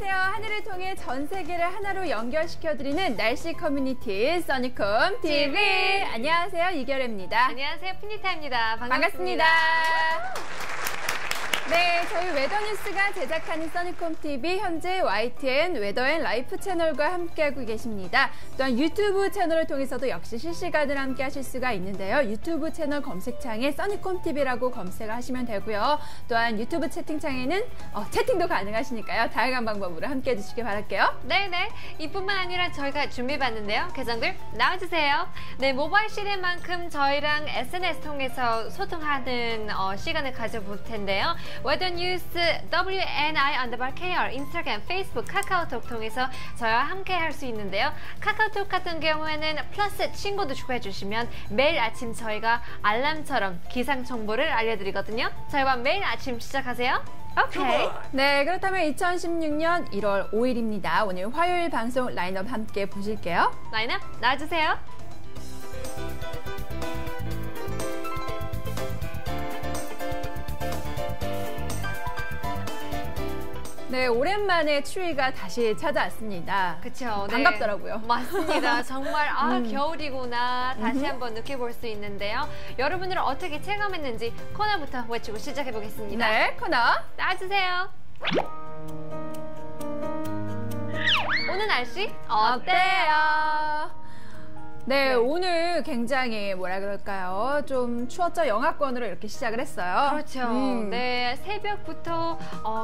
안녕하세요. 하늘을 통해 전 세계를 하나로 연결시켜드리는 날씨 커뮤니티 써니콤 TV. 안녕하세요. 이결혜입니다. 안녕하세요. 푸니타입니다. 반갑습니다. 네, 저희 웨더뉴스가 제작하는 써니콤 TV 현재 YTN 웨더앤라이프 채널과 함께하고 계십니다. 또한 유튜브 채널을 통해서도 역시 실시간으로 함께하실 수가 있는데요. 유튜브 채널 검색창에 써니콤 TV라고 검색하시면 되고요. 또한 유튜브 채팅창에는 채팅도 가능하시니까요. 다양한 방법으로 함께해 주시기 바랄게요. 네네. 이뿐만 아니라 저희가 준비해봤는데요. 계정들 나와주세요. 네, 모바일 시대만큼 저희랑 SNS 통해서 소통하는 시간을 가져볼 텐데요. 웨더뉴스 WNI_KR 인스타그램, 페이스북, 카카오톡 통해서 저희와 함께 할 수 있는데요. 카카오톡 같은 경우에는 플러스 친구도 추가해주시면 매일 아침 저희가 알람처럼 기상 정보를 알려드리거든요. 저희와 매일 아침 시작하세요. 오케이. 네, 그렇다면 2016년 1월 5일입니다. 오늘 화요일 방송 라인업 함께 보실게요. 라인업 나와주세요. 네, 오랜만에 추위가 다시 찾아왔습니다. 그쵸. 반갑더라고요. 네, 맞습니다. 정말 겨울이구나 다시 한번 느껴볼 수 있는데요. 여러분들은 어떻게 체감했는지 코너부터 외치고 시작해보겠습니다. 네, 코너 나와주세요. 오늘 날씨 어때요? 네, 오늘 굉장히 뭐라 그럴까요? 좀 추웠죠? 영하권으로 이렇게 시작을 했어요. 그렇죠. 네, 새벽부터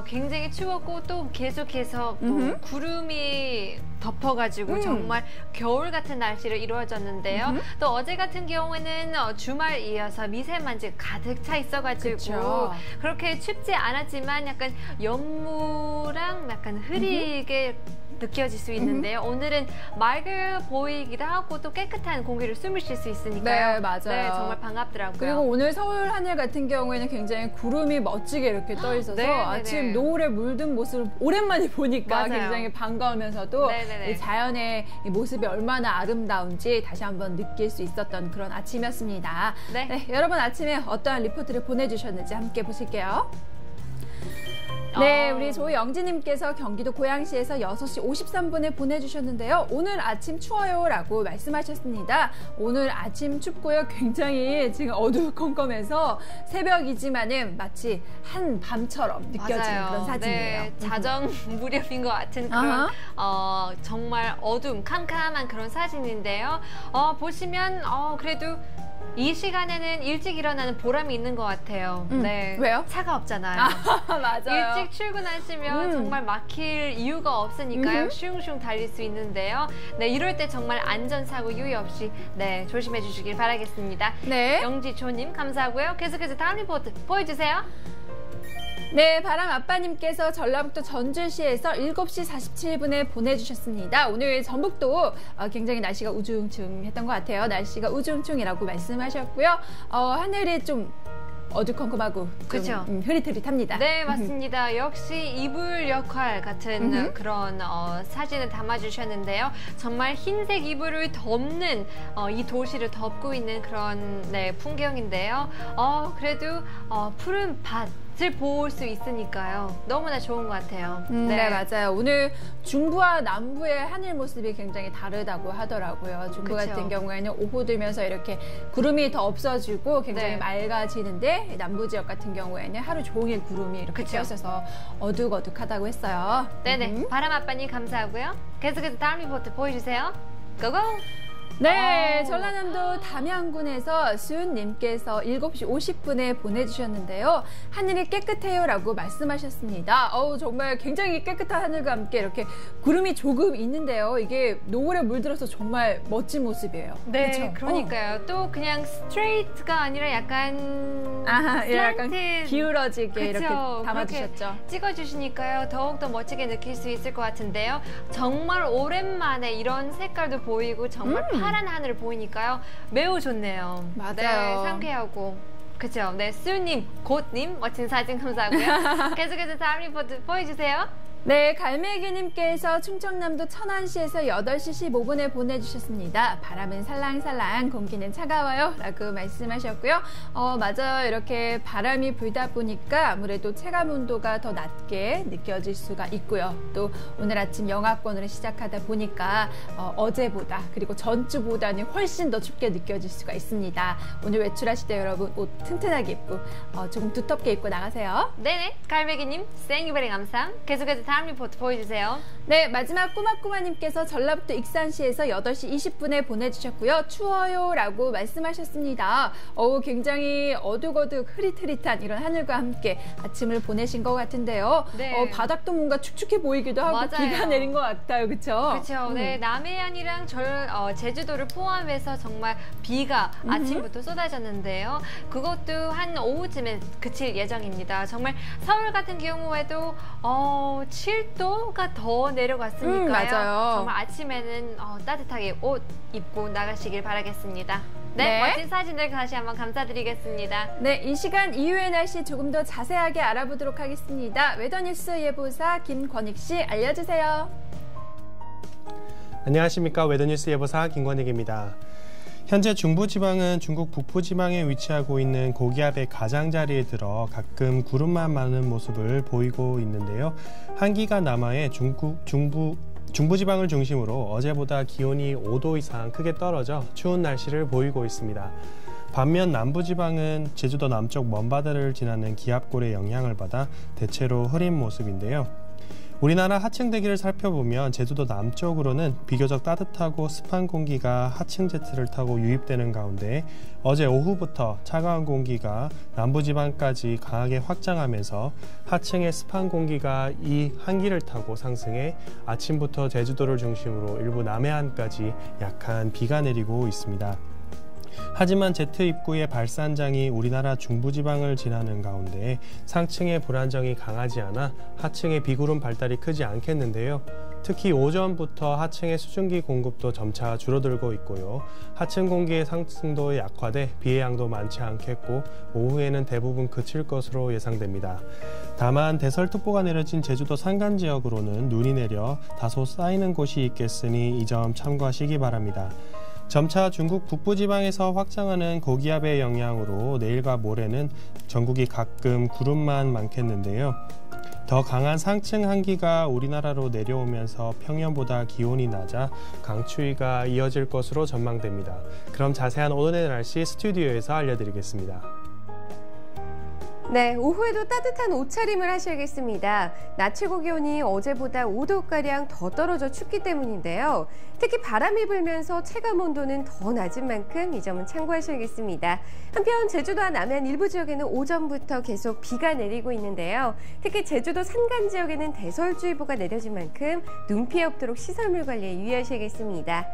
굉장히 추웠고 또 계속해서 또 구름이 덮어가지고 정말 겨울 같은 날씨로 이루어졌는데요. 또 어제 같은 경우에는 주말 이어서 미세먼지 가득 차 있어가지고 그쵸. 그렇게 춥지 않았지만 약간 연무랑 약간 흐리게 느껴질 수 있는데요. 오늘은 맑아 보이기도 하고 또 깨끗한 공기를 숨을 쉴 수 있으니까요. 네, 맞아요. 네, 정말 반갑더라고요. 그리고 오늘 서울 하늘 같은 경우에는 굉장히 구름이 멋지게 이렇게 떠 있어서 네네네. 아침 노을에 물든 모습을 오랜만에 보니까 맞아요. 굉장히 반가우면서도 네네네. 이 자연의 이 모습이 얼마나 아름다운지 다시 한번 느낄 수 있었던 그런 아침이었습니다. 네. 네, 여러분 아침에 어떠한 리포트를 보내주셨는지 함께 보실게요. 네, 우리 조영지님께서 경기도 고양시에서 6시 53분에 보내주셨는데요. 오늘 아침 추워요 라고 말씀하셨습니다. 오늘 아침 춥고요. 굉장히 지금 어두컴컴해서 새벽이지만은 마치 한밤처럼 느껴지는 맞아요. 그런 사진이에요. 네, 자정 무렵인 것 같은 그런 정말 어둠, 캄캄한 그런 사진인데요. 보시면 그래도 이 시간에는 일찍 일어나는 보람이 있는 것 같아요. 네. 왜요? 차가 없잖아요. 맞아요. 일찍 출근하시면 정말 막힐 이유가 없으니까요. 슝슝 달릴 수 있는데요. 네, 이럴 때 정말 안전사고 유의 없이 조심해 주시길 바라겠습니다. 네. 영지초님 감사하고요. 계속해서 다음 리포트 보여주세요. 네, 바람 아빠님께서 전라북도 전주시에서 7시 47분에 보내주셨습니다. 오늘 전북도 굉장히 날씨가 우중충했던 것 같아요. 날씨가 우중충이라고 말씀하셨고요. 하늘이 좀 어두컴컴하고 그렇죠. 흐릿흐릿합니다. 네, 맞습니다. 역시 이불 역할 같은 그런 사진을 담아주셨는데요. 정말 흰색 이불을 덮는 이 도시를 덮고 있는 그런 풍경인데요. 그래도 푸른 밭을 볼 수 있으니까요. 너무나 좋은 것 같아요. 네, 맞아요. 오늘 중부와 남부의 하늘 모습이 굉장히 다르다고 하더라고요. 중부 그쵸. 같은 경우에는 오후 들면서 이렇게 구름이 더 없어지고 굉장히 맑아지는데 남부 지역 같은 경우에는 하루 종일 구름이 이렇게 껴 있어서 어둑어둑하다고 했어요. 네네. 바람 아빠님 감사하고요. 계속해서 다음 리포트 보여주세요. 고고! 네, 전라남도 담양군에서 수은님께서 7시 50분에 보내주셨는데요. 하늘이 깨끗해요 라고 말씀하셨습니다. 정말 굉장히 깨끗한 하늘과 함께 이렇게 구름이 조금 있는데요. 이게 노을에 물들어서 정말 멋진 모습이에요. 네, 그쵸? 그러니까요. 또 그냥 스트레이트가 아니라 약간 약간 슬란트 기울어지게 이렇게 담아주셨죠. 찍어주시니까요. 더욱더 멋지게 느낄 수 있을 것 같은데요. 정말 오랜만에 이런 색깔도 보이고 정말 파란 하늘을 보이니까요. 매우 좋네요. 맞아요. 네, 상쾌하고. 그쵸. 네, 수님, 곧님 멋진 사진 감사하고요. 계속해서 다음 리포트 보여주세요. 네, 갈매기님께서 충청남도 천안시에서 8시 15분에 보내주셨습니다. 바람은 살랑살랑, 공기는 차가워요 라고 말씀하셨고요. 맞아요. 이렇게 바람이 불다 보니까 아무래도 체감온도가 더 낮게 느껴질 수가 있고요. 또 오늘 아침 영하권으로 시작하다 보니까 어제보다 그리고 전주보다는 훨씬 더 춥게 느껴질 수가 있습니다. 오늘 외출하실 때 여러분 옷 튼튼하게 입고 조금 두텁게 입고 나가세요. 네네, 갈매기님 생유베리 감상. 계속해서 다음 리포트 보여주세요. 네, 마지막 꼬마꼬마님께서 전라북도 익산시에서 8시 20분에 보내주셨고요. 추워요 라고 말씀하셨습니다. 굉장히 어둑어둑 흐릿흐릿한 이런 하늘과 함께 아침을 보내신 것 같은데요. 네. 바닥도 뭔가 축축해 보이기도 하고 맞아요. 비가 내린 것 같아요. 그렇죠? 그렇죠. 네, 남해안이랑 제주도를 포함해서 정말 비가 아침부터 쏟아졌는데요. 그것도 한 오후쯤에 그칠 예정입니다. 정말 서울 같은 경우에도 7도가 더 내려갔으니까요. 맞아요. 정말 아침에는 따뜻하게 옷 입고 나가시길 바라겠습니다. 네, 네. 멋진 사진들 다시 한번 감사드리겠습니다. 네, 이 시간 이후의 날씨 조금 더 자세하게 알아보도록 하겠습니다. 웨더뉴스 예보사 김권익 씨 알려주세요. 안녕하십니까. 웨더뉴스 예보사 김권익입니다. 현재 중부지방은 중국 북부지방에 위치하고 있는 고기압의 가장자리에 들어 가끔 구름만 많은 모습을 보이고 있는데요. 한기가 남하해 중부지방을 중심으로 어제보다 기온이 5도 이상 크게 떨어져 추운 날씨를 보이고 있습니다. 반면 남부지방은 제주도 남쪽 먼바다를 지나는 기압골의 영향을 받아 대체로 흐린 모습인데요. 우리나라 하층 대기를 살펴보면 제주도 남쪽으로는 비교적 따뜻하고 습한 공기가 하층 제트를 타고 유입되는 가운데 어제 오후부터 차가운 공기가 남부지방까지 강하게 확장하면서 하층의 습한 공기가 이 한기를 타고 상승해 아침부터 제주도를 중심으로 일부 남해안까지 약한 비가 내리고 있습니다. 하지만 제트 입구의 발산장이 우리나라 중부지방을 지나는 가운데 상층의 불안정이 강하지 않아 하층의 비구름 발달이 크지 않겠는데요. 특히 오전부터 하층의 수증기 공급도 점차 줄어들고 있고요. 하층 공기의 상승도 약화돼 비의 양도 많지 않겠고 오후에는 대부분 그칠 것으로 예상됩니다. 다만 대설특보가 내려진 제주도 산간 지역으로는 눈이 내려 다소 쌓이는 곳이 있겠으니 이 점 참고하시기 바랍니다. 점차 중국 북부지방에서 확장하는 고기압의 영향으로 내일과 모레는 전국이 가끔 구름만 많겠는데요. 더 강한 상층 한기가 우리나라로 내려오면서 평년보다 기온이 낮아 강추위가 이어질 것으로 전망됩니다. 그럼 자세한 오늘의 날씨 스튜디오에서 알려드리겠습니다. 네, 오후에도 따뜻한 옷차림을 하셔야겠습니다. 낮 최고 기온이 어제보다 5도가량 더 떨어져 춥기 때문인데요. 특히 바람이 불면서 체감 온도는 더 낮은 만큼 이 점은 참고하셔야겠습니다. 한편 제주도와 남해안 일부 지역에는 오전부터 계속 비가 내리고 있는데요. 특히 제주도 산간 지역에는 대설주의보가 내려진 만큼 눈 피해 없도록 시설물 관리에 유의하셔야겠습니다.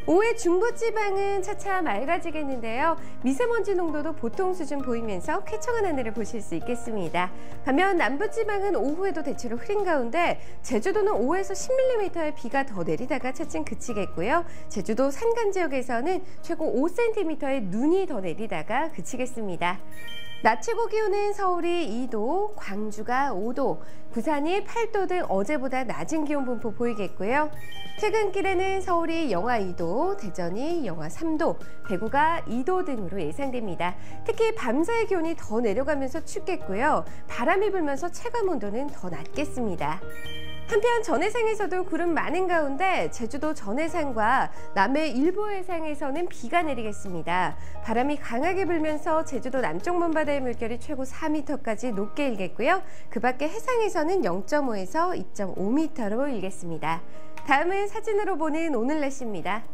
오후에 중부지방은 차차 맑아지겠는데요. 미세먼지 농도도 보통 수준 보이면서 쾌청한 하늘을 보실 수 있겠습니다. 반면 남부지방은 오후에도 대체로 흐린 가운데 제주도는 5에서 10mm의 비가 더 내리다가 차츰 그치겠고요. 제주도 산간 지역에서는 최고 5cm의 눈이 더 내리다가 그치겠습니다. 낮 최고 기온은 서울이 2도, 광주가 5도, 부산이 8도 등 어제보다 낮은 기온 분포 보이겠고요. 퇴근길에는 서울이 영하 2도, 대전이 영하 3도, 대구가 2도 등으로 예상됩니다. 특히 밤사이 기온이 더 내려가면서 춥겠고요. 바람이 불면서 체감 온도는 더 낮겠습니다. 한편 전해상에서도 구름 많은 가운데 제주도 전해상과 남해 일부 해상에서는 비가 내리겠습니다. 바람이 강하게 불면서 제주도 남쪽 먼바다의 물결이 최고 4m까지 높게 일겠고요. 그 밖에 해상에서는 0.5에서 2.5m로 일겠습니다. 다음은 사진으로 보는 오늘 날씨입니다.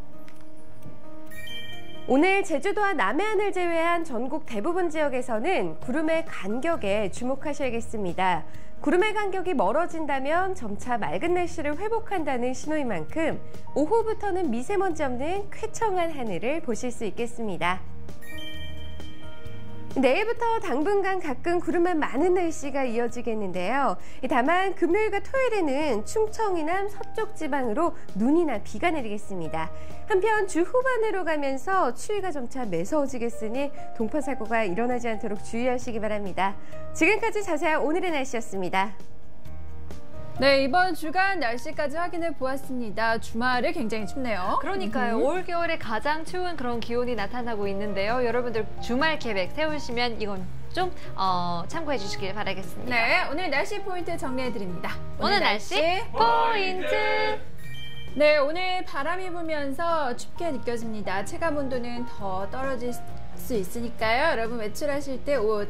오늘 제주도와 남해안을 제외한 전국 대부분 지역에서는 구름의 간격에 주목하셔야겠습니다. 구름의 간격이 멀어진다면 점차 맑은 날씨를 회복한다는 신호인 만큼 오후부터는 미세먼지 없는 쾌청한 하늘을 보실 수 있겠습니다. 내일부터 당분간 가끔 구름만 많은 날씨가 이어지겠는데요. 다만 금요일과 토요일에는 충청 이남 서쪽 지방으로 눈이나 비가 내리겠습니다. 한편 주 후반으로 가면서 추위가 점차 매서워지겠으니 동파사고가 일어나지 않도록 주의하시기 바랍니다. 지금까지 자세한 오늘의 날씨였습니다. 네, 이번 주간 날씨까지 확인해 보았습니다. 주말에 굉장히 춥네요. 그러니까요. 올겨울에 가장 추운 그런 기온이 나타나고 있는데요. 여러분들 주말 계획 세우시면 이건 좀 참고해 주시길 바라겠습니다. 네, 오늘 날씨 포인트 정리해 드립니다. 오늘 날씨 포인트! 네, 오늘 바람이 불면서 춥게 느껴집니다. 체감 온도는 더 떨어질 수 있으니까요. 여러분 외출하실 때 옷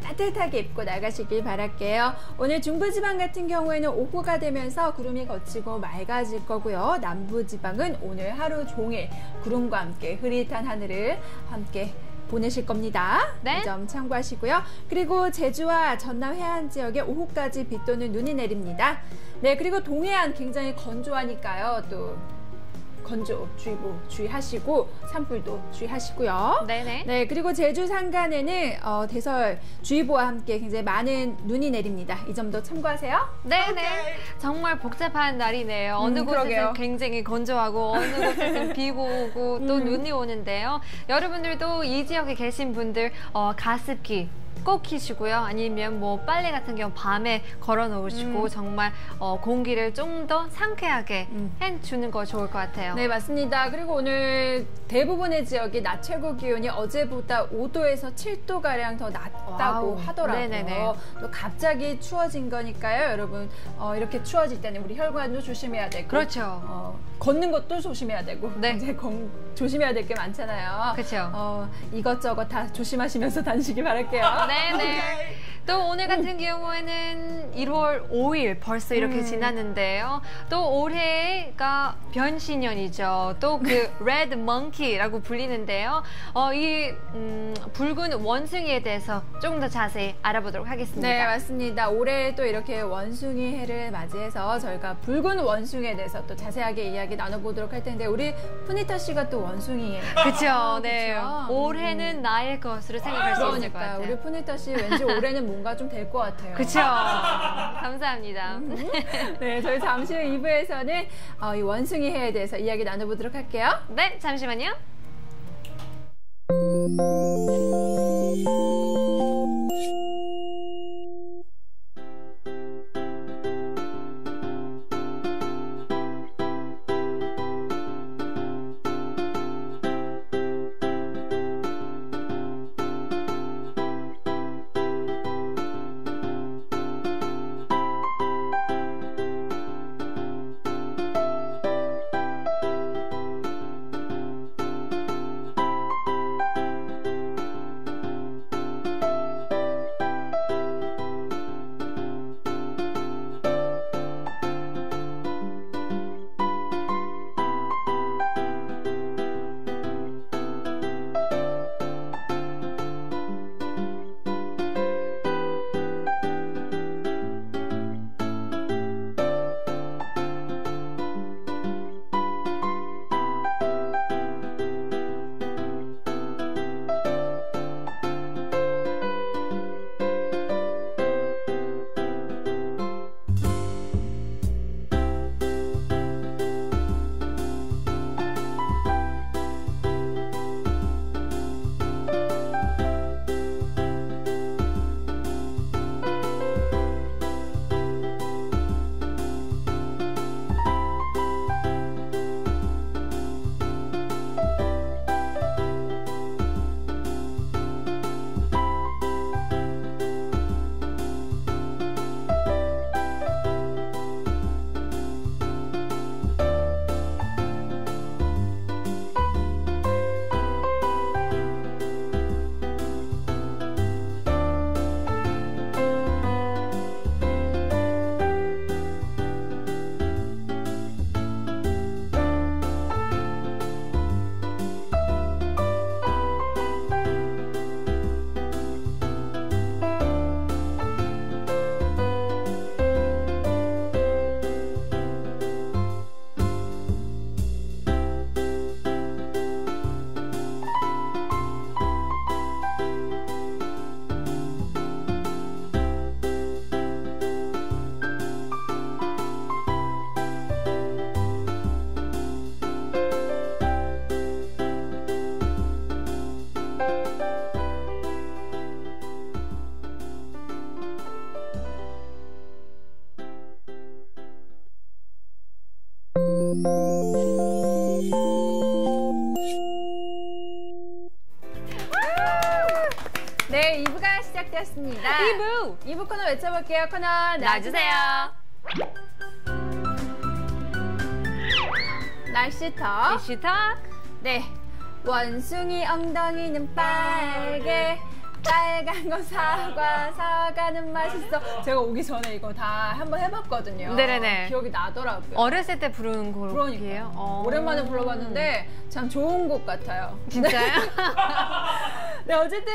따뜻하게 입고 나가시길 바랄게요. 오늘 중부지방 같은 경우에는 오후가 되면서 구름이 걷히고 맑아질 거고요. 남부지방은 오늘 하루 종일 구름과 함께 흐릿한 하늘을 함께 보내실 겁니다. 네. 이 점 참고하시고요. 그리고 제주와 전남 해안 지역에 오후까지 비 또는 눈이 내립니다. 네, 그리고 동해안 굉장히 건조하니까요. 또 건조주의보 주의하시고 산불도 주의하시고요. 네네. 네, 그리고 제주 산간에는 대설주의보와 함께 굉장히 많은 눈이 내립니다. 이 점도 참고하세요. 네네. 정말 복잡한 날이네요. 어느 곳에서는 그러게요. 굉장히 건조하고 어느 곳에서는 비가 오고 또 눈이 오는데요. 여러분들도 이 지역에 계신 분들 가습기 꼭 키시고요. 아니면 뭐 빨래 같은 경우 밤에 걸어 놓으시고 정말 공기를 좀 더 상쾌하게 해주는 거 좋을 것 같아요. 네, 맞습니다. 그리고 오늘 대부분의 지역이 낮 최고 기온이 어제보다 5도에서 7도가량 더 낮다고 와우. 하더라고요. 네네네. 또 갑자기 추워진 거니까요. 여러분 이렇게 추워질 때는 우리 혈관도 조심해야 되고 그렇죠. 걷는 것도 조심해야 되고 네. 이제 조심해야 될 게 많잖아요. 그렇죠. 이것저것 다 조심하시면서 다니시기 바랄게요. 네네. 또 오늘 같은 경우에는 1월 5일 벌써 이렇게 지났는데요. 또 올해가 변신년이죠. 또 그 레드 멍키라고 불리는데요. 이 붉은 원숭이에 대해서 조금 더 자세히 알아보도록 하겠습니다. 네, 맞습니다. 올해 또 이렇게 원숭이 해를 맞이해서 저희가 붉은 원숭이에 대해서 또 자세하게 이야기 나눠보도록 할 텐데 우리 푸니타 씨가 또 원숭이예요. 그렇죠. 네. 그쵸? 올해는 나의 것으로 생각할 수 있을 것 그러니까 같아요. 우리 푸니타 씨 왠지 올해는 뭔가 좀 될 것 같아요. 그렇죠. 감사합니다. 네, 저희 잠시 후 2부에서는 이 원숭이 해에 대해서 이야기 나눠보도록 할게요. 네, 잠시만요. 네, 2부가 시작되었습니다. 2부 코너 외쳐볼게요. 코너 나와주세요. 날씨턱. 이슈턱. 네, 원숭이 엉덩이는 빨개, 빨간 거 사과, 사과는 맛있어. 제가 오기 전에 이거 다 한번 해봤거든요. 네네네. 기억이 나더라고요. 어렸을 때 부른 곡이에요? 오랜만에 불러봤는데 참 좋은 곡 같아요. 진짜요? 네, 어쨌든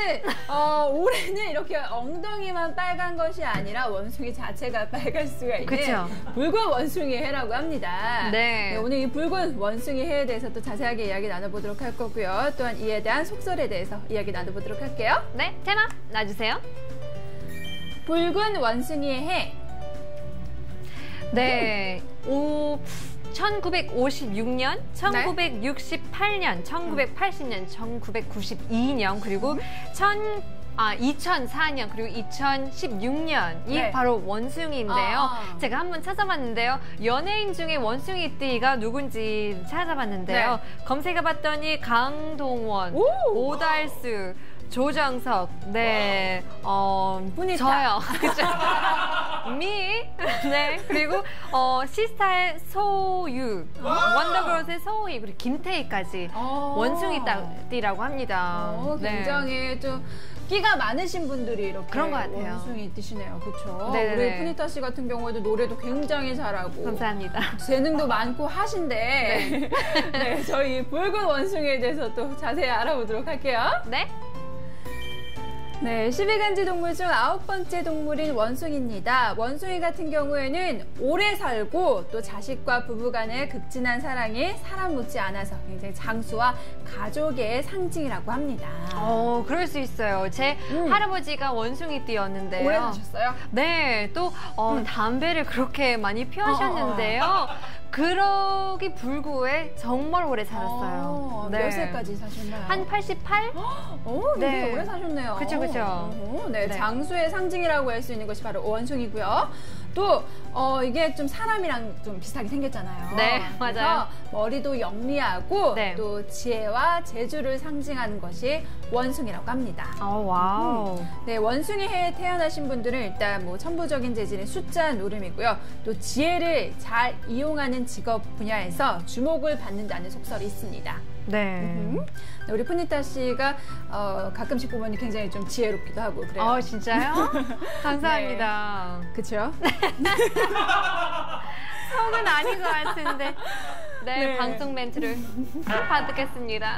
올해는 이렇게 엉덩이만 빨간 것이 아니라 원숭이 자체가 빨갈 수가 있는 그쵸? 붉은 원숭이 해라고 합니다. 네. 오늘 이 붉은 원숭이 해에 대해서 또 자세하게 이야기 나눠보도록 할 거고요. 또한 이에 대한 속설에 대해서 이야기 나눠보도록 할게요. 네, 테마 놔주세요. 붉은 원숭이의 해. 네, 1956년, 1968년, 1980년, 1992년, 그리고 2004년, 그리고 2016년이 네. 바로 원숭이인데요. 제가 한번 찾아봤는데요. 연예인 중에 원숭이띠가 누군지 찾아봤는데요. 네. 검색해봤더니 강동원, 오달수, 조정석, 네, 분이다. 저요. 그죠? 미, 네, 그리고 시스타의 소유, 원더걸스의 소희, 그리고 김태희까지 원숭이띠라고 합니다. 굉장히 좀 끼가 많으신 분들이 이렇게 그런 것 같아요. 원숭이 띠시네요. 그렇죠? 네네네. 우리 푸니타 씨 같은 경우에도 노래도 굉장히 잘하고 감사합니다. 재능도 많고 하신데 네, 저희 붉은 원숭이에 대해서 또 자세히 알아보도록 할게요. 네. 네, 12간지 동물 중 9번째 동물인 원숭이입니다. 원숭이 같은 경우에는 오래 살고 또 자식과 부부 간의 극진한 사랑이 사람 못지 않아서 굉장히 장수와 가족의 상징이라고 합니다. 그럴 수 있어요. 제 할아버지가 원숭이띠였는데요. 오래 사셨어요? 네, 또 담배를 그렇게 많이 피우셨는데요. 그러기 불구에 정말 오래 살았어요. 몇 살까지 사셨나요? 한 88? 굉장히 네. 오래 사셨네요. 그쵸. 네, 네. 장수의 상징이라고 할 수 있는 것이 바로 원숭이고요. 또 이게 좀 사람이랑 좀 비슷하게 생겼잖아요. 네, 그래서 맞아요. 머리도 영리하고 네. 또 지혜와 재주를 상징하는 것이 원숭이라고 합니다. 와우. 네, 원숭이 해에 태어나신 분들은 일단 뭐 천부적인 재질의 숫자 노름이고요. 또 지혜를 잘 이용하는 직업 분야에서 주목을 받는다는 속설이 있습니다. 네. 우리 푸니타 씨가 가끔씩 보면 굉장히 좀 지혜롭기도 하고 그래요. 진짜요? 감사합니다. 그렇죠? 속은 아닌 것 같은데. 네, 네. 방송 멘트를 받겠습니다.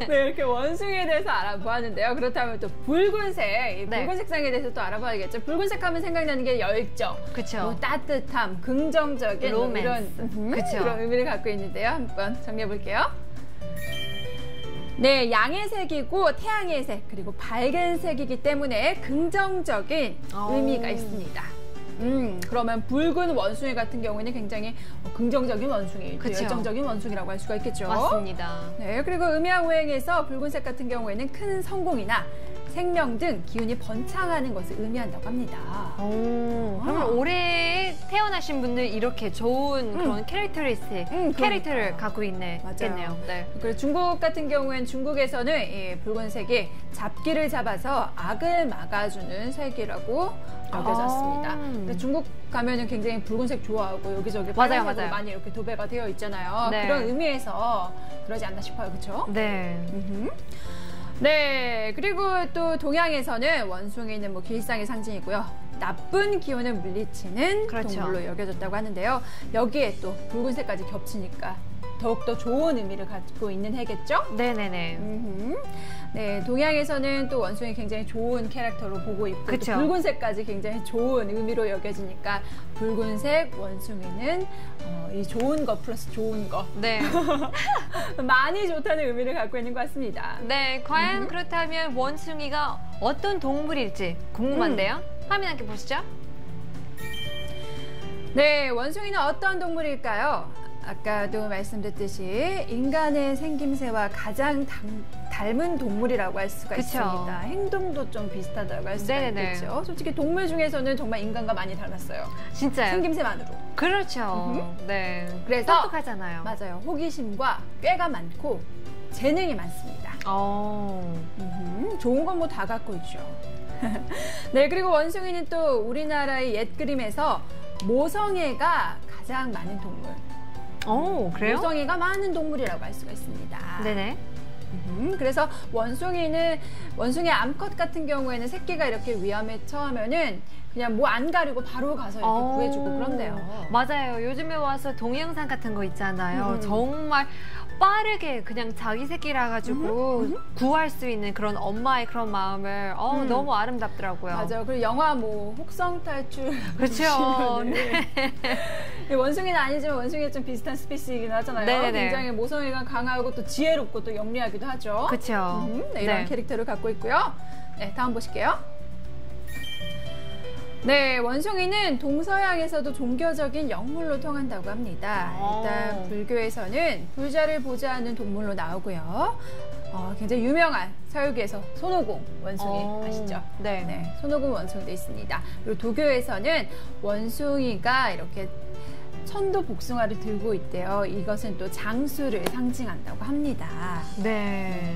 네, 이렇게 원숭이에 대해서 알아보았는데요. 그렇다면 또 붉은색, 이 네. 붉은 색상에 대해서 또 알아봐야겠죠. 붉은색 하면 생각나는 게 열정, 그쵸. 뭐 따뜻함, 긍정적인 뭐 로맨스. 그쵸. 그런 의미를 갖고 있는데요. 한번 정리해 볼게요. 네, 양의 색이고 태양의 색 그리고 밝은 색이기 때문에 긍정적인 의미가 있습니다. 그러면 붉은 원숭이 같은 경우에는 굉장히 긍정적인 원숭이, 또 그쵸. 열정적인 원숭이라고 할 수가 있겠죠. 맞습니다. 네, 그리고 음양오행에서 붉은색 같은 경우에는 큰 성공이나 생명 등 기운이 번창하는 것을 의미한다고 합니다. 그러면 올해 태어나신 분들 이렇게 좋은 그런 캐릭터를 갖고 있겠네요. 네. 그리고 중국 같은 경우엔 중국에서는 이 붉은색이 잡기를 잡아서 악을 막아주는 색이라고 여겨졌습니다. 근데 중국 가면은 굉장히 붉은색 좋아하고 여기저기 빨간색으로 많이 이렇게 도배가 되어 있잖아요. 네. 그런 의미에서 그러지 않나 싶어요. 그렇죠? 네. 네, 그리고 또 동양에서는 원숭이는 뭐 길상의 상징이고요. 나쁜 기운을 물리치는 그렇죠. 동물로 여겨졌다고 하는데요. 여기에 또 붉은색까지 겹치니까 더욱더 좋은 의미를 갖고 있는 해겠죠? 네네네. 네, 동양에서는 또 원숭이 굉장히 좋은 캐릭터로 보고 있고 그쵸. 또 붉은색까지 굉장히 좋은 의미로 여겨지니까 붉은색 원숭이는 이 좋은 거 플러스 좋은 거 네. 많이 좋다는 의미를 갖고 있는 것 같습니다. 네, 과연 그렇다면 원숭이가 어떤 동물일지 궁금한데요. 화면 함께 보시죠. 네, 원숭이는 어떤 동물일까요? 아까도 말씀드렸듯이 인간의 생김새와 가장 닮은 동물이라고 할 수가 그쵸. 있습니다. 행동도 좀 비슷하다고 할 수가 네네네. 있겠죠. 솔직히 동물 중에서는 정말 인간과 많이 닮았어요. 진짜요? 생김새만으로. 그렇죠. 네. 그래서 똑똑하잖아요. 맞아요. 호기심과 꾀가 많고 재능이 많습니다. 좋은 건 뭐 다 갖고 있죠. 네, 그리고 원숭이는 또 우리나라의 옛 그림에서 모성애가 가장 많은 동물. 그래요? 모성애가 많은 동물이라고 할 수가 있습니다. 네네. 그래서 원숭이 암컷 같은 경우에는 새끼가 이렇게 위험에 처하면은 그냥 뭐 안 가리고 바로 가서 이렇게 구해주고 그런대요. 맞아요. 요즘에 와서 동영상 같은 거 있잖아요. 정말 빠르게 그냥 자기 새끼라 가지고 구할 수 있는 그런 엄마의 그런 마음을 너무 아름답더라고요. 맞아요. 그리고 영화 뭐 혹성 탈출 그렇죠. 네. 원숭이는 아니지만 원숭이가 좀 비슷한 스피시이긴 하잖아요. 네네네. 굉장히 모성애가 강하고 또 지혜롭고 또 영리하기도 하죠. 그렇죠. 네, 이런 캐릭터를 갖고 있고요. 네, 다음 보실게요. 네, 원숭이는 동서양에서도 종교적인 영물로 통한다고 합니다. 일단 불교에서는 불자를 보좌하는 동물로 나오고요. 굉장히 유명한 서유기에서 손오공 원숭이 아시죠? 네. 손오공 원숭이도 있습니다. 그리고 도교에서는 원숭이가 이렇게 천도 복숭아를 들고 있대요. 이것은 또 장수를 상징한다고 합니다. 네.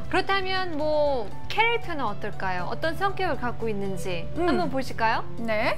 그렇다면 뭐 캐릭터는 어떨까요? 어떤 성격을 갖고 있는지 한번 보실까요? 네.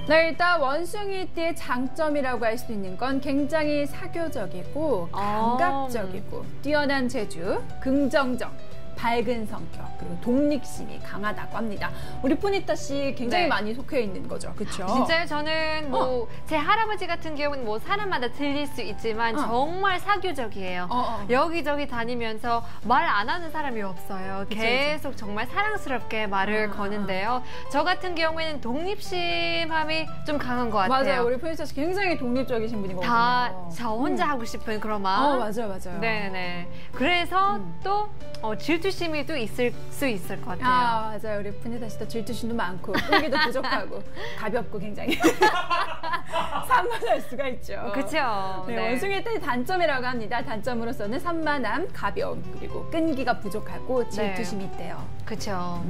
네, 일단 원숭이띠의 장점이라고 할 수 있는 건 굉장히 사교적이고 감각적이고 뛰어난 재주, 긍정적, 밝은 성격, 그리고 독립심이 강하다고 합니다. 우리 푸니타 씨 굉장히 많이 속해 있는 거죠, 그렇죠? 진짜요? 저는 뭐 제 할아버지 같은 경우는 뭐 사람마다 틀릴 수 있지만 정말 사교적이에요. 여기저기 다니면서 말 안 하는 사람이 없어요. 계속 정말 사랑스럽게 말을 거는데요. 저 같은 경우에는 독립심함이 좀 강한 것 같아요. 맞아요. 우리 푸니타 씨 굉장히 독립적이신 분이거든요. 다 저 혼자 하고 싶은 그런 마음. 맞아요. 네네. 그래서 또 질투심이 또 있을 수 있을 것 같아요. 맞아요. 우리 푸니타 씨도 질투심도 많고 끈기도 부족하고 가볍고 굉장히 산만할 수가 있죠. 그렇죠. 네, 원숭이의 단점이라고 합니다. 단점으로서는 산만함, 가벼움, 그리고 끈기가 부족하고 질투심이 있대요. 그렇죠.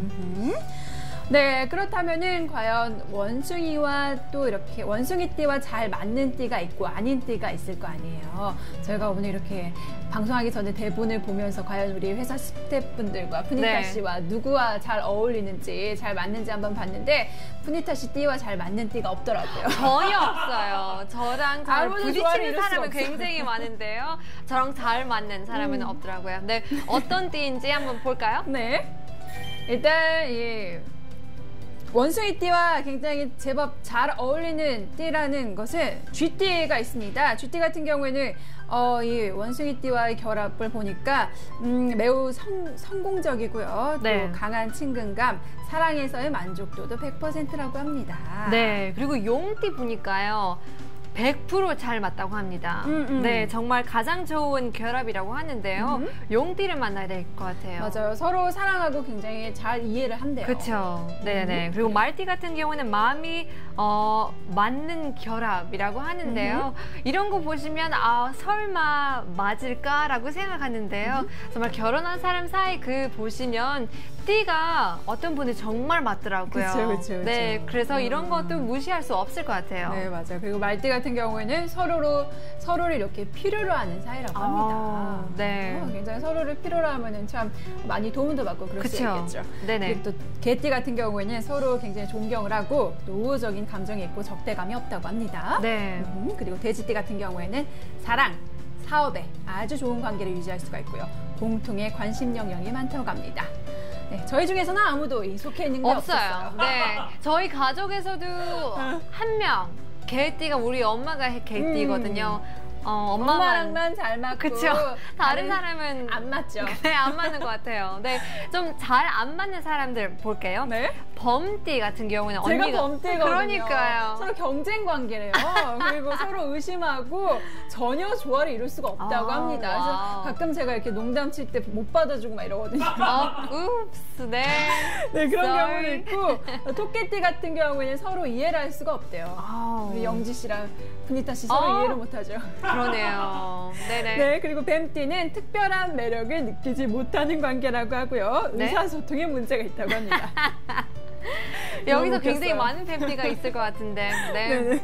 네, 그렇다면은 과연 원숭이와 또 이렇게 원숭이띠와 잘 맞는 띠가 있고 아닌 띠가 있을 거 아니에요. 저희가 오늘 이렇게 방송하기 전에 대본을 보면서 과연 우리 회사 스태프분들과 푸니타 씨와 누구와 잘 어울리는지 잘 맞는지 한번 봤는데 푸니타 씨 띠와 잘 맞는 띠가 없더라고요. 전혀 없어요. 저랑 잘 부딪히는 사람은 없어요. 굉장히 많은데요. 저랑 잘 맞는 사람은 없더라고요. 네, 어떤 띠인지 한번 볼까요? 네, 일단 이 원숭이띠와 굉장히 제법 잘 어울리는 띠라는 것은 쥐띠가 있습니다. 쥐띠 같은 경우에는 이 원숭이띠와의 결합을 보니까 매우 성공적이고요. 또 강한 친근감, 사랑에서의 만족도도 100%라고 합니다. 네, 그리고 용띠 보니까요. 100% 잘 맞다고 합니다. 네, 정말 가장 좋은 결합이라고 하는데요. 용띠를 만나야 될 것 같아요. 맞아요. 서로 사랑하고 굉장히 잘 이해를 한대요. 그렇죠. 네네. 그리고 말띠 같은 경우는 마음이 맞는 결합이라고 하는데요. 이런 거 보시면 설마 맞을까라고 생각하는데요. 정말 결혼한 사람 사이 보시면 띠가 어떤 분이 정말 맞더라고요. 그렇죠. 네, 그래서 이런 것도 무시할 수 없을 것 같아요. 네, 맞아요. 그리고 말띠 같은 경우에는 서로를 이렇게 필요로 하는 사이라고 합니다. 네. 굉장히 서로를 필요로 하면은 참 많이 도움도 받고 그럴 수 있겠죠. 네네. 그리고 또 개띠 같은 경우에는 서로 굉장히 존경을 하고 또 우호적인 감정이 있고 적대감이 없다고 합니다. 네. 그리고 돼지띠 같은 경우에는 사랑, 사업에 아주 좋은 관계를 유지할 수가 있고요. 공통의 관심 영역이 많다고 합니다. 네, 저희 중에서는 아무도 속해 있는 게 없어요. 네, 저희 가족에서도 한 명 개띠가 우리 엄마가 개띠거든요. 엄마랑만 잘 맞고 그쵸? 다른 사람은 안 맞죠. 네, 안 맞는 것 같아요. 네, 좀 잘 안 맞는 사람들 볼게요. 네. 범띠 같은 경우는 제가 언니가 범띠거든요. 그러니까요. 서로 경쟁 관계래요. 그리고 서로 의심하고 전혀 조화를 이룰 수가 없다고 합니다. 그래서 와우. 가끔 제가 이렇게 농담 칠 때 못 받아주고 막 이러거든요. 읍스, 네. 네, 그런 Sorry. 경우는 있고 토끼띠 같은 경우에는 서로 이해를 할 수가 없대요. 아우. 우리 영지 씨랑 분이타 씨 서로 이해를 못하죠. 그러네요. 네네. 네, 그리고 뱀띠는 특별한 매력을 느끼지 못하는 관계라고 하고요. 네? 의사소통에 문제가 있다고 합니다. 여기서 너무 굉장히 웃겼어요. 많은 뱀띠가 있을 것 같은데. 네. 네네.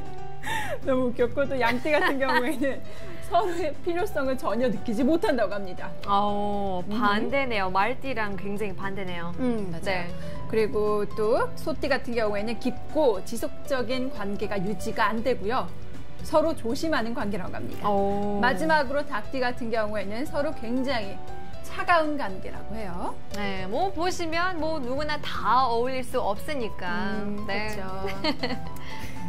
너무 웃겼고 또 양띠 같은 경우에는 서로의 필요성을 전혀 느끼지 못한다고 합니다. 반대네요. 말띠랑 굉장히 반대네요. 맞아요. 네. 그리고 또 소띠 같은 경우에는 깊고 지속적인 관계가 유지가 안 되고요. 서로 조심하는 관계라고 합니다. 마지막으로 닭띠 같은 경우에는 서로 굉장히 차가운 관계라고 해요. 네, 뭐 보시면 뭐 누구나 다 어울릴 수 없으니까. 네. 그렇죠.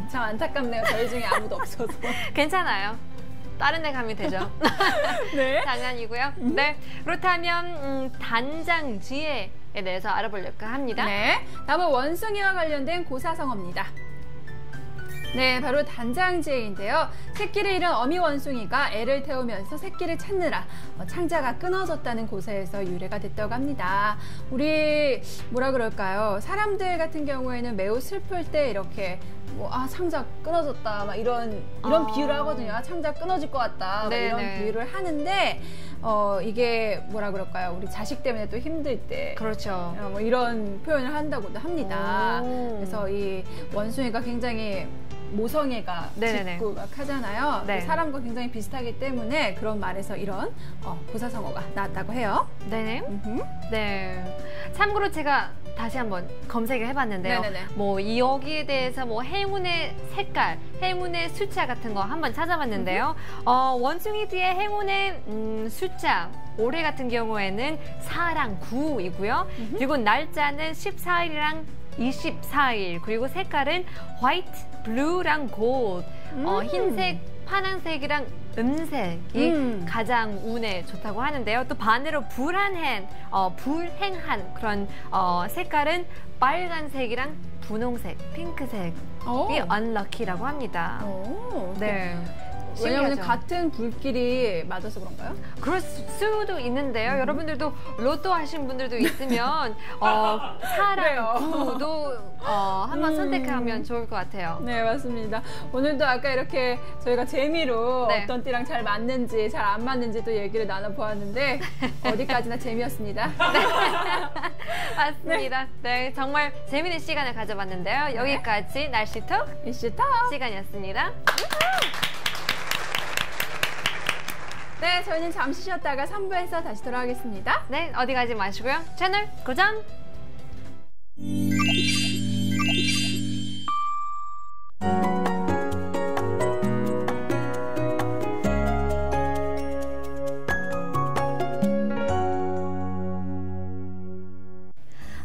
참 안타깝네요. 저희 중에 아무도 없어서. 괜찮아요. 다른 데 가면 되죠. 네. 장난이고요. 네. 그렇다면 단장지혜에 대해서 알아보려고 합니다. 네. 다음은 원숭이와 관련된 고사성어입니다. 네, 바로 단장지혜인데요. 새끼를 잃은 어미 원숭이가 애를 태우면서 새끼를 찾느라 창자가 끊어졌다는 고사에서 유래가 됐다고 합니다. 우리 뭐라 그럴까요? 사람들 같은 경우에는 매우 슬플 때 이렇게 창자 끊어졌다 막 이런 비유를 하거든요. 창자 끊어질 것 같다 막 이런 비유를 하는데 이게 뭐라 그럴까요? 우리 자식 때문에 또 힘들 때 그렇죠. 뭐 이런 표현을 한다고도 합니다. 오. 그래서 이 원숭이가 굉장히 모성애가 짙고 막 하잖아요. 네. 사람과 굉장히 비슷하기 때문에 그런 말에서 이런 고사성어가 나왔다고 해요. 네네. 네. 참고로 제가 다시 한번 검색을 해봤는데요. 네네네. 뭐 여기에 대해서 뭐 행운의 색깔, 행운의 숫자 같은 거 한번 찾아봤는데요. 원숭이 뒤에 행운의 숫자. 올해 같은 경우에는 4랑 9이고요. 그리고 날짜는 14일이랑 24일. 그리고 색깔은 화이트, 블루랑 골드. 흰색, 파란색이랑 은색이 가장 운에 좋다고 하는데요. 또 반대로 불행한 그런 색깔은 빨간색이랑 분홍색, 핑크색이 unlucky라고 합니다. 네. 왜냐하면 신기하죠? 같은 불길이 맞아서 그런가요? 그럴 수도 있는데요. 여러분들도 로또 하신 분들도 있으면 4랑 9도 한번 선택하면 좋을 것 같아요. 네, 맞습니다. 오늘도 아까 이렇게 저희가 재미로 어떤 띠랑 잘 맞는지 잘 안 맞는지 또 얘기를 나눠보았는데 어디까지나 재미였습니다. 맞습니다. 네, 정말 재미있는 시간을 가져봤는데요. 여기까지 날씨톡 이슈톡 시간이었습니다. 네, 저희는 잠시 쉬었다가 3부에서 다시 돌아오겠습니다. 네, 어디 가지 마시고요. 채널 고정!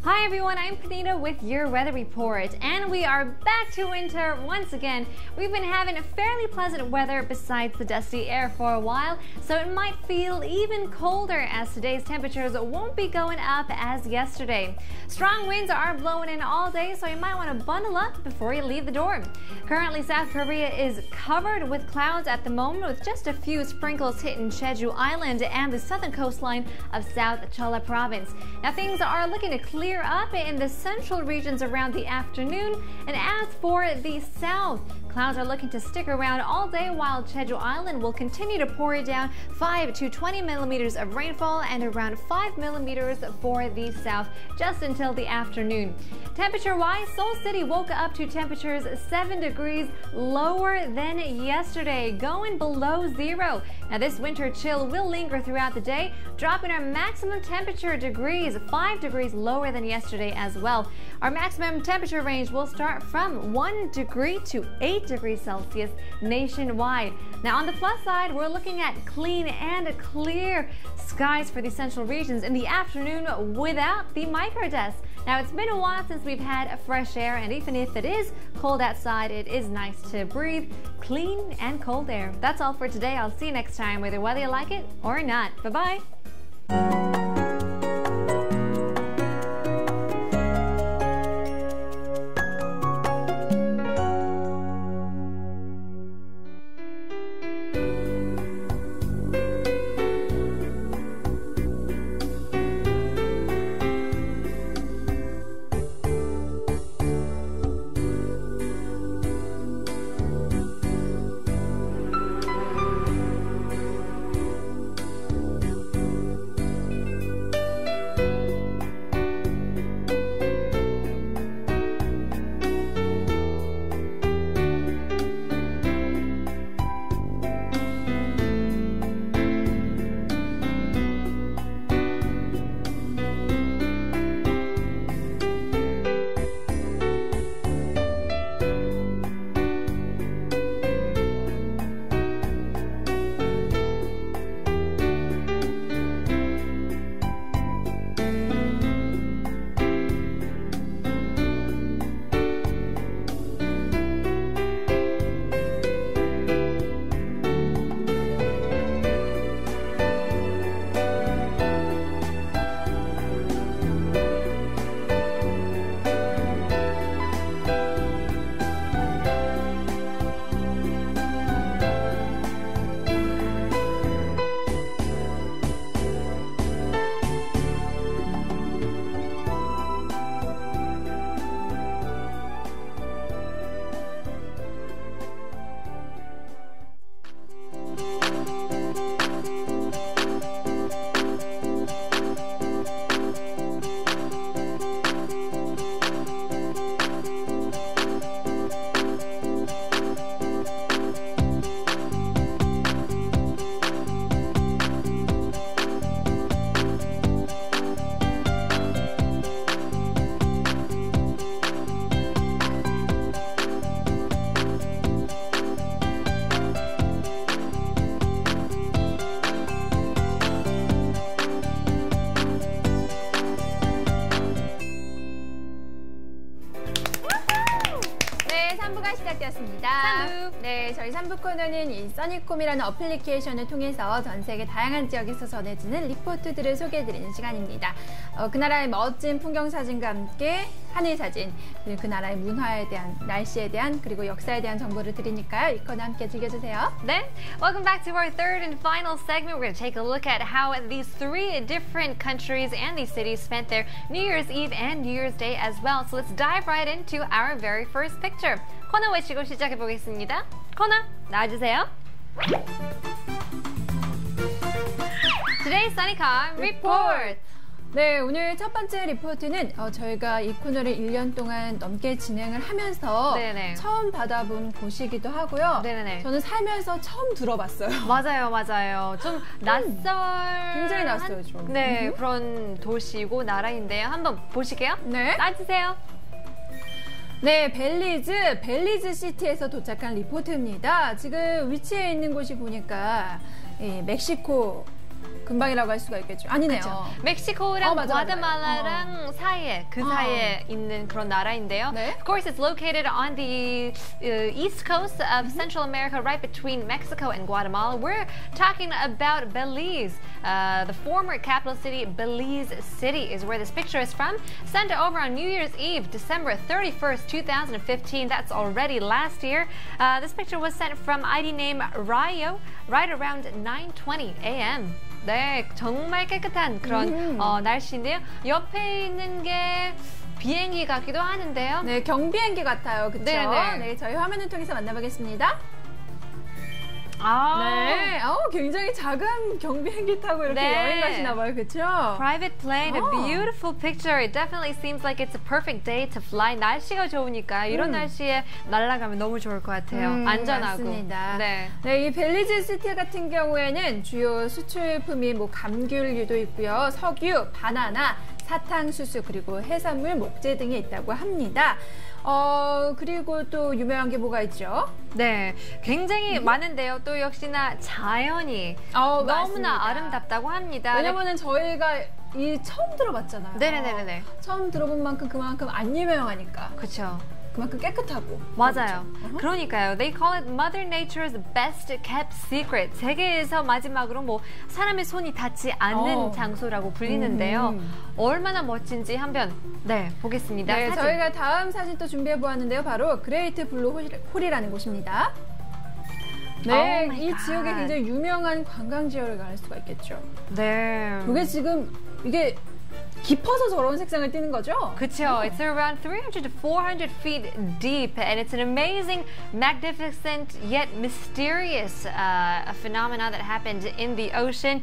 Hi everyone, I'm Panita with your weather report, and we are back to winter once again. We've been having a fairly pleasant weather besides the dusty air for a while, so it might feel even colder as today's temperatures won't be going up as yesterday. Strong winds are blowing in all day, so you might want to bundle up before you leave the door. Currently, South Korea is covered with clouds at the moment, with just a few sprinkles hitting Jeju Island and the southern coastline of South Cholla Province. Now, things are looking to clear up in the central regions around the afternoon, and as for the south, clouds are looking to stick around all day, while Jeju Island will continue to pour down 5 to 20 millimeters of rainfall and around 5 millimeters for the south just until the afternoon. Temperature-wise, Seoul City woke up to temperatures 7 degrees lower than yesterday, going below zero. Now, this winter chill will linger throughout the day, dropping our maximum temperature degrees 5 degrees lower than yesterday as well. Our maximum temperature range will start from 1 degree to 8 degrees Celsius nationwide. Now, on the plus side, we're looking at clean and clear skies for the central regions in the afternoon without the microdust. Now, it's been a while since we've had fresh air, and even if it is cold outside, it is nice to breathe clean and cold air. That's all for today. I'll see you next time, whether you like it or not. Bye-bye. 저희 3부 코너는 이 써니콤이라는 어플리케이션을 통해서 전 세계 다양한 지역에서 전해지는 리포트들을 소개해드리는 시간입니다. 그 나라의 멋진 풍경 사진과 함께 하늘 사진, 그리고 그 나라의 문화에 대한, 날씨에 대한, 그리고 역사에 대한 정보를 드리니까요. 이 코너 함께 즐겨주세요. 네, welcome back to our third and final segment. We're going to take a look at how these three different countries and these cities spent their New Year's Eve and New Year's Day as well. So let's dive right into our very first picture. 코너 외치고 시작해 보겠습니다. 코너 나와주세요. Today's 써니콤 report. 네, 오늘 첫 번째 리포트는 저희가 이 코너를 1년 동안 넘게 진행을 하면서 네네. 처음 받아본 곳이기도 하고요. 네네네. 저는 살면서 처음 들어봤어요. 맞아요. 좀 굉장히 낯설죠. 좀. 네, 그런 도시고 나라인데요. 한번 보실게요. 네. 나와주세요. 네, 벨리즈 시티에서 도착한 리포트입니다. 지금 위치해 있는 곳이 보니까 멕시코 근방이라고 할 수가 있겠죠. 아니네요. 그쵸. 멕시코랑 맞아. 과테말라랑 사이에 사이에 있는 그런 나라인데요. 네. Of course, it's located on the east coast of Central America, right between Mexico and Guatemala. We're talking about Belize. The former capital city, Belize City, is where this picture is from. Sent over on New Year's Eve, December 31st, 2015. That's already last year. This picture was sent from ID name Rayo, right around 9:20 a.m. 네, 정말 깨끗한 그런 날씨인데요. 옆에 있는 게 비행기 같기도 하는데요. 네, 경비행기 같아요. 그렇죠? 네네. 네, 저희 화면을 통해서 만나보겠습니다. 아, 네, 굉장히 작은 경비행기 타고 이렇게 네. 여행 가시나 봐요. 그렇죠? Private plane, a beautiful picture. It definitely seems like it's a perfect day to fly. 날씨가 좋으니까 이런 날씨에 날아가면 너무 좋을 것 같아요. 안전하고. 맞습니다. 네. 네, 이 벨리즈 시티 같은 경우에는 주요 수출품이 감귤류도 있고요. 석유, 바나나, 사탕수수, 그리고 해산물, 목재 등이 있다고 합니다. 그리고 또 유명한 게 뭐가 있죠? 네, 굉장히 많은데요. 또 역시나 자연이 맞습니다. 너무나 아름답다고 합니다. 왜냐면은 저희가 처음 들어봤잖아요. 네네네네. 처음 들어본 만큼 그만큼 안 유명하니까. 그렇죠. 그만큼 깨끗하고. 맞아요. 그렇죠? 그러니까요. They call it Mother Nature's best kept secret. 세계에서 마지막으로 사람의 손이 닿지 않는 장소라고 불리는데요. 얼마나 멋진지 한번 보겠습니다. 네, 사진. 저희가 다음 사진 또 준비해 보았는데요. 바로 그레이트 블루 홀이라는 곳입니다. 네, Oh my 이 God. 지역에 굉장히 유명한 관광 지역을 알 수가 있겠죠. 네. 그게 지금 이게 깊어서 저런 색상을 띠는 거죠? 그쵸. It's around 300 to 400 feet deep, and it's an amazing, magnificent, yet mysterious phenomena that happened in the ocean.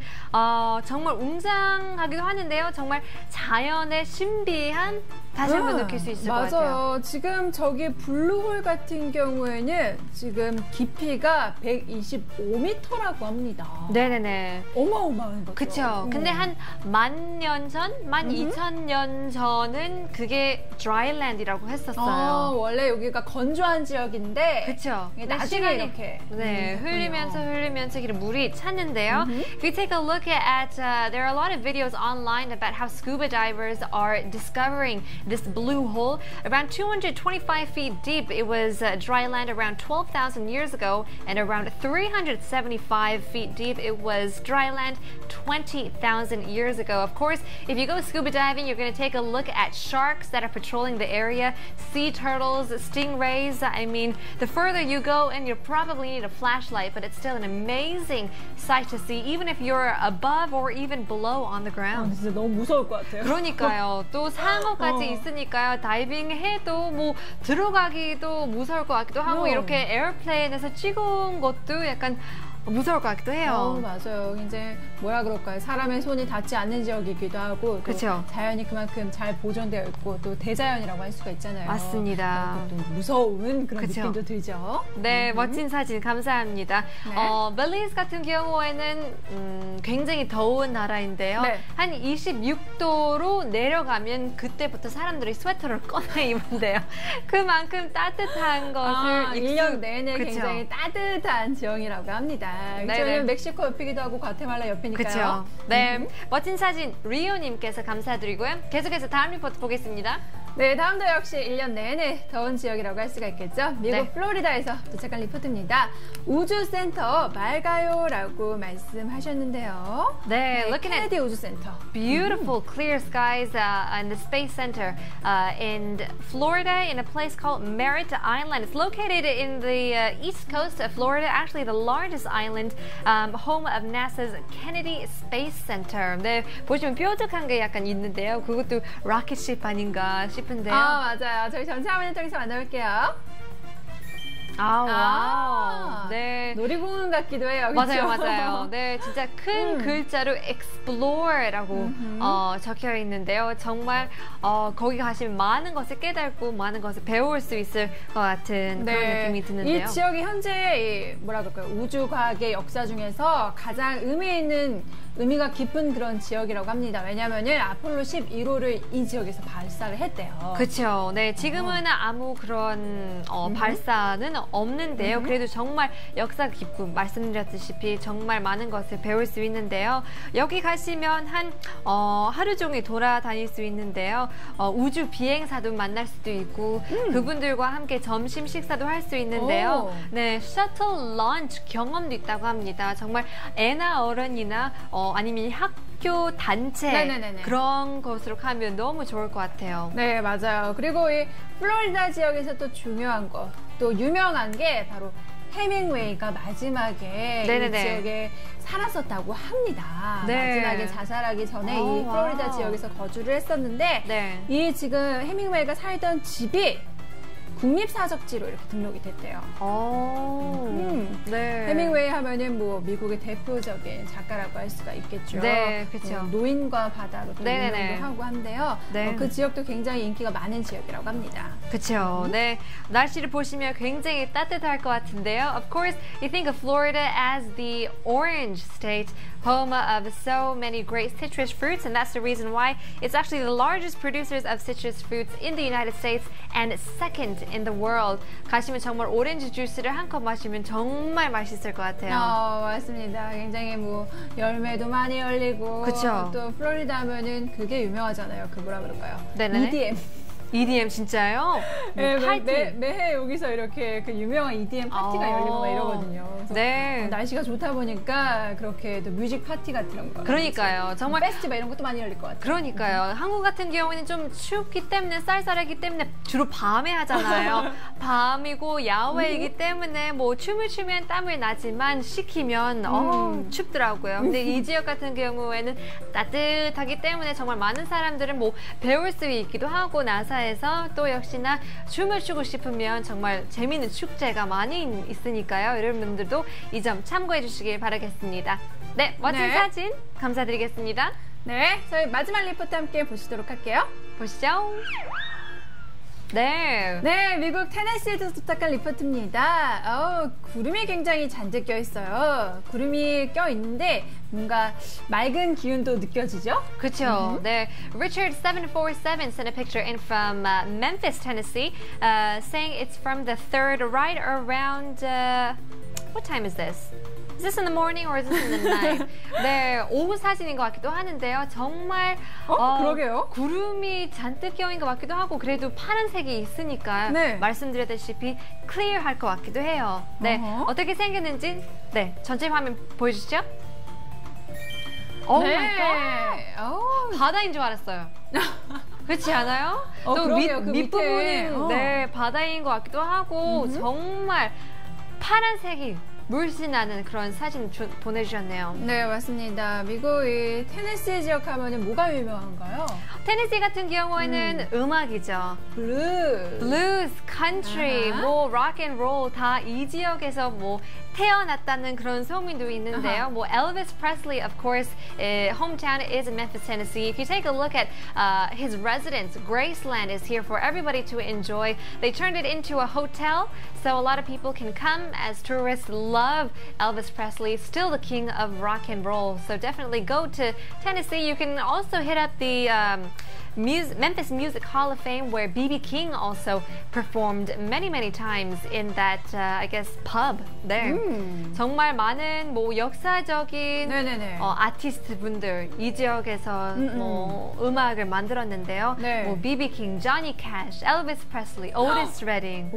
정말 웅장하기도 하는데요. 정말 자연의 신비한 다시 한번 느낄 수 있을 것 같아요. 맞아요. 지금 저기 블루홀 같은 경우에는 지금 깊이가 125m라고 합니다. 네네네. 어마어마한 거죠. 그쵸. 근데 한 10,000년 전, 12,000년 전은 그게 드라이랜드라고 했었어요. 원래 여기가 건조한 지역인데. 그쵸. 나중에 이렇게. 흘리면서 물이 찼는데요. If you take a look at, there are a lot of videos online about how scuba divers are discovering this blue hole. Around 225 feet deep, it was dry land around 12,000 years ago, and around 375 feet deep, it was dry land 20,000 years ago. Of course, if you go scuba diving, you're going to take a look at sharks that are patrolling the area, sea turtles, stingrays. I mean, the further you go, and you probably need a flashlight, but it's still an amazing sight to see, even if you're above or even below on the ground. 진짜 너무 무서울 것 같아요. 그러니까요. 또 상어까지 있으니까요. 다이빙 해도 들어가기도 무서울 것 같기도 하고 이렇게 에어플레인에서 찍은 것도 약간 무서울 것 같기도 해요. 맞아요. 이제 뭐라 그럴까요? 사람의 손이 닿지 않는 지역이기도 하고 그쵸. 자연이 그만큼 잘 보존되어 있고 또 대자연이라고 할 수가 있잖아요. 맞습니다. 또 무서운 그런 그쵸. 느낌도 들죠. 네, 멋진 사진 감사합니다. 네. 벨리즈 같은 경우에는 굉장히 더운 나라인데요. 네. 한 26도로 내려가면 그때부터 사람들이 스웨터를 꺼내 입은대요. 그만큼 따뜻한 것을 1년 내내 그쵸. 굉장히 따뜻한 지역이라고 합니다. 저희는 멕시코 옆이기도 하고 과테말라 옆이니까요. 그렇죠. 네, 멋진 사진 리오님께서 감사드리고요. 계속해서 다음 리포트 보겠습니다. 네, 다음도 역시 1년 내내 더운 지역이라고 할 수가 있겠죠. 미국 네. 플로리다에서 도착한 리포트입니다. 우주센터 맑아요라고 말씀하셨는데요. 네, looking at 케네디 우주센터. beautiful clear skies in the Space Center in Florida in a place called Merritt Island. It's located in the east coast of Florida, actually the largest island, home of NASA's Kennedy Space Center. 네, 보시면 뾰족한 게 약간 있는데요. 그것도 로켓십 아닌가 싶은데요. 아, 맞아요. 저희 전체 화면을 통해서 만나볼게요. 와우. 네. 놀이공원 같기도 해요. 맞아요, 그쵸? 맞아요. 네, 진짜 큰 글자로 explore라고 적혀 있는데요. 정말 거기 가시면 많은 것을 깨닫고 많은 것을 배울 수 있을 것 같은 그런 느낌이 드는데요. 이 지역이 현재 뭐라 그럴까요? 우주과학의 역사 중에서 가장 의미가 깊은 그런 지역이라고 합니다. 왜냐하면은 아폴로 11호를 이 지역에서 발사를 했대요. 그렇죠. 네, 지금은 아무 그런 발사는 없는데요. 그래도 정말 역사 깊고 말씀드렸다시피 정말 많은 것을 배울 수 있는데요. 여기 가시면 하루 종일 돌아다닐 수 있는데요. 우주 비행사도 만날 수도 있고 그분들과 함께 점심 식사도 할 수 있는데요. 네, 셔틀 런치 경험도 있다고 합니다. 정말 애나 어른이나 아니면 학교 단체 네네네네. 그런 곳으로 가면 너무 좋을 것 같아요. 네, 맞아요. 그리고 이 플로리다 지역에서 또 중요한 거, 또 유명한 게 바로 해밍웨이가 마지막에 네네네. 이 지역에 살았었다고 합니다. 네. 마지막에 자살하기 전에 이 플로리다 와우. 지역에서 거주를 했었는데 네. 이 지금 해밍웨이가 살던 집이 국립사적지로 이렇게 등록이 됐대요. 네. 해밍웨이 하면은 뭐 미국의 대표적인 작가라고 할 수가 있겠죠. 네, 그렇죠. 노인과 바다로 또 네네네. 유명도 하고 한데요. 네. 그 지역도 굉장히 인기가 많은 지역이라고 합니다. 그렇죠. 네. 날씨를 보시면 굉장히 따뜻할 것 같은데요. Of course, you think of Florida as the orange state, home of so many great citrus fruits, and that's the reason why it's actually the largest producers of citrus fruits in the United States and second in the world. 가시면 정말 오렌지 주스를 한 컵 마시면 정말 맛있을 것 같아요. 맞습니다. 굉장히 뭐 열매도 많이 열리고 그쵸. 또 플로리다 하면은 그게 유명하잖아요. 그 뭐라 그럴까요? 네네. EDM. EDM 진짜요? 네, 파티. 매해 여기서 이렇게 그 유명한 EDM 파티가 열리고 막 이러거든요. 그래서 네. 날씨가 좋다 보니까 그렇게 또 뮤직 파티 같은 거. 그러니까요. 정말 페스티벌 이런 것도 많이 열릴 것 같아요. 그러니까요. 한국 같은 경우에는 좀 춥기 때문에 쌀쌀하기 때문에 주로 밤에 하잖아요. 밤이고 야외이기 때문에 뭐 춤을 추면 땀을 나지만 식히면 춥더라고요. 근데 이 지역 같은 경우에는 따뜻하기 때문에 정말 많은 사람들은 뭐 배울 수 있기도 하고 나사에서 또 역시나 춤을 추고 싶으면 정말 재미있는 축제가 많이 있으니까요. 여러분들도 이 점 참고해 주시길 바라겠습니다. 네, 멋진 네. 사진 감사드리겠습니다. 네, 저희 마지막 리포트 함께 보시도록 할게요. 보시죠. 네. 네, 미국 테네시에서 도착한 리포트입니다. 구름이 굉장히 잔뜩 껴 있어요. 구름이 껴 있는데 뭔가 맑은 기운도 느껴지죠? 그렇죠. 네. Richard 747 sent a picture in from Memphis, Tennessee, saying it's from the third right around what time is this? Is this in the morning or is this in the night? 네, 오후 사진인 것 같기도 하는데요. 정말 그러게요. 구름이 잔뜩 껴인 것 같기도 하고 그래도 파란색이 있으니까 네. 말씀드렸다시피 클리어할 것 같기도 해요. 네, 어떻게 생겼는지 네 전체 화면 보여주시죠. 오 마이 갓. 바다인 줄 알았어요. 그렇지 않아요? 또 그러게요. 그 밑부분은 밑에. 네, 바다인 것 같기도 하고 정말 파란색이 물씬 나는 그런 사진 보내주셨네요. 네, 맞습니다. 미국 이 테네시 지역 하면은 뭐가 유명한가요? 테네시 같은 경우에는 음악이죠. 블루스, 컨트리, 뭐 록앤롤 다 이 지역에서 뭐 태어났다는 그런 소문도 있는데요. 뭐 Elvis Presley, of course, hometown is in Memphis, Tennessee. If you take a look at his residence, Graceland is here for everybody to enjoy. They turned it into a hotel, so a lot of people can come as tourists. Love Elvis Presley, still the king of rock and roll. So definitely go to Tennessee. You can also hit up the Memphis Music Hall of Fame, where B.B. King also performed many times in that, I guess, pub there. 정말 많은 뭐 역사적인 아티스트 분들 이 지역에서 뭐 음악을 만들었는데요. 네. 뭐 B.B. King, Johnny Cash, Elvis Presley, Otis Redding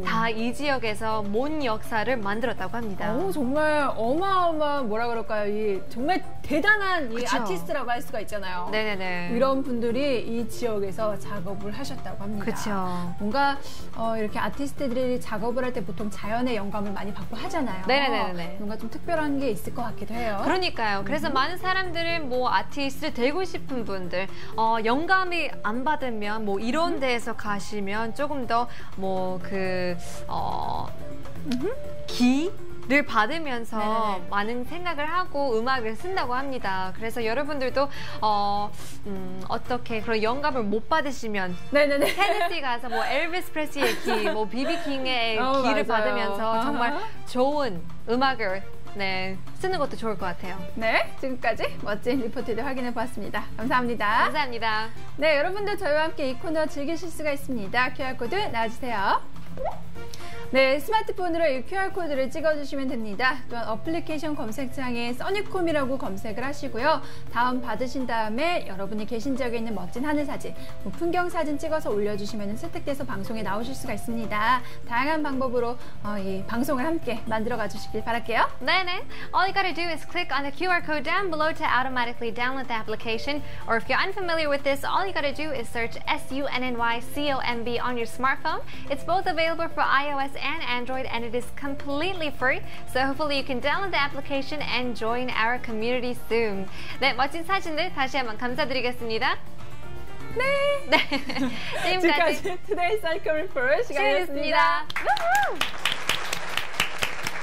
다 이 지역에서 몬 역사를 만들었다고 합니다. 정말 어마어마한 뭐라 그럴까요? 이 정말 대단한 이 그쵸. 아티스트라고 할 수가 있잖아요. 네네네. 이런 분들이 이 지역에서 작업을 하셨다고 합니다. 그렇죠. 뭔가 이렇게 아티스트들이 작업을 할 때 보통 자연의 영감을 많이 받고 하잖아요. 네네네. 뭔가 좀 특별한 게 있을 것 같기도 해요. 그러니까요. 그래서 많은 사람들은 뭐 아티스트 되고 싶은 분들 영감이 안 받으면 뭐 이런 데에서 가시면 조금 더 뭐 기를 받으면서 네네네. 많은 생각을 하고 음악을 쓴다고 합니다. 그래서 여러분들도 어떻게 그런 영감을 못 받으시면 네네네. 테네시 가서 뭐 엘비스 프레슬리의 기, 뭐 비비 킹의 기를 맞아요. 받으면서 정말 좋은 음악을 쓰는 것도 좋을 것 같아요. 네, 지금까지 멋진 리포트를 확인해 보았습니다. 감사합니다. 감사합니다. 네, 여러분들 저희와 함께 이 코너 즐기실 수가 있습니다. QR코드 나와주세요. 네, 스마트폰으로 이 QR코드를 찍어주시면 됩니다. 또한 어플리케이션 검색창에 써니콤이라고 검색을 하시고요. 다운 받으신 다음에 여러분이 계신 지역에 있는 멋진 하늘 사진, 뭐 풍경 사진 찍어서 올려주시면 선택돼서 방송에 나오실 수가 있습니다. 다양한 방법으로 이 방송을 함께 만들어가 주시길 바랄게요. 네네. All you gotta do is click on the QR code down below to automatically download the application. Or if you're unfamiliar with this, all you gotta do is search SUNNYCOMB on your smartphone. It's both available for iOS and Android, and it is completely free. So hopefully you can download the application and join our community soon. 네, 멋진 사진들 다시 한번 감사드리겠습니다. 네. 지금까지 지금까지 Today's Cycle Report 시간이었습니다.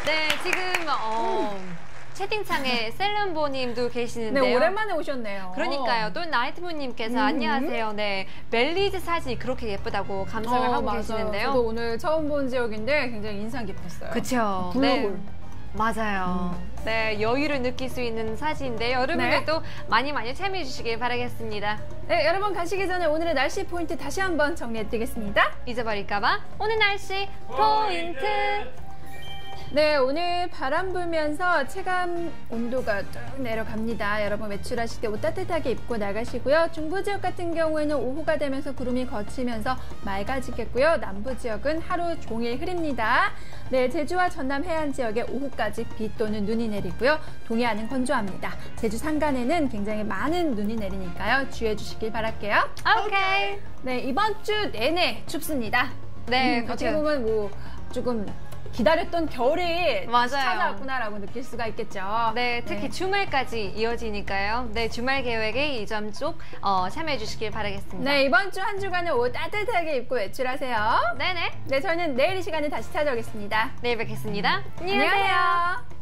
네, 지금 채팅창에 셀런보님도 계시는데요. 네, 오랜만에 오셨네요. 그러니까요. 또 나이트모님께서 안녕하세요. 네, 멜리즈 사진이 그렇게 예쁘다고 감상을 하고 맞아요. 계시는데요. 저도 오늘 처음 본 지역인데 굉장히 인상 깊었어요. 그렇죠. 블루홀. 맞아요. 네, 여유를 느낄 수 있는 사진인데요. 여러분들도 많이 참여해 주시길 바라겠습니다. 네, 여러분 가시기 전에 오늘의 날씨 포인트 다시 한번 정리해드리겠습니다. 잊어버릴까봐 오늘 날씨 포인트. 네, 오늘 바람 불면서 체감 온도가 쭉 내려갑니다. 여러분 외출하실 때 옷 따뜻하게 입고 나가시고요. 중부 지역 같은 경우에는 오후가 되면서 구름이 걷히면서 맑아지겠고요. 남부 지역은 하루 종일 흐립니다. 네, 제주와 전남 해안 지역에 오후까지 비 또는 눈이 내리고요. 동해안은 건조합니다. 제주 산간에는 굉장히 많은 눈이 내리니까요. 주의해 주시길 바랄게요. 오케이. 네, 이번 주 내내 춥습니다. 네, 어떻게 보면 뭐 조금 기다렸던 겨울이 맞아요. 찾아왔구나라고 느낄 수가 있겠죠. 네, 특히 주말까지 이어지니까요. 네, 주말 계획에 이 점 쪽 참여해 주시길 바라겠습니다. 네, 이번 주 한 주간은 옷 따뜻하게 입고 외출하세요. 네네. 네, 저는 내일 이 시간에 다시 찾아오겠습니다. 내일 뵙겠습니다. 안녕하세요.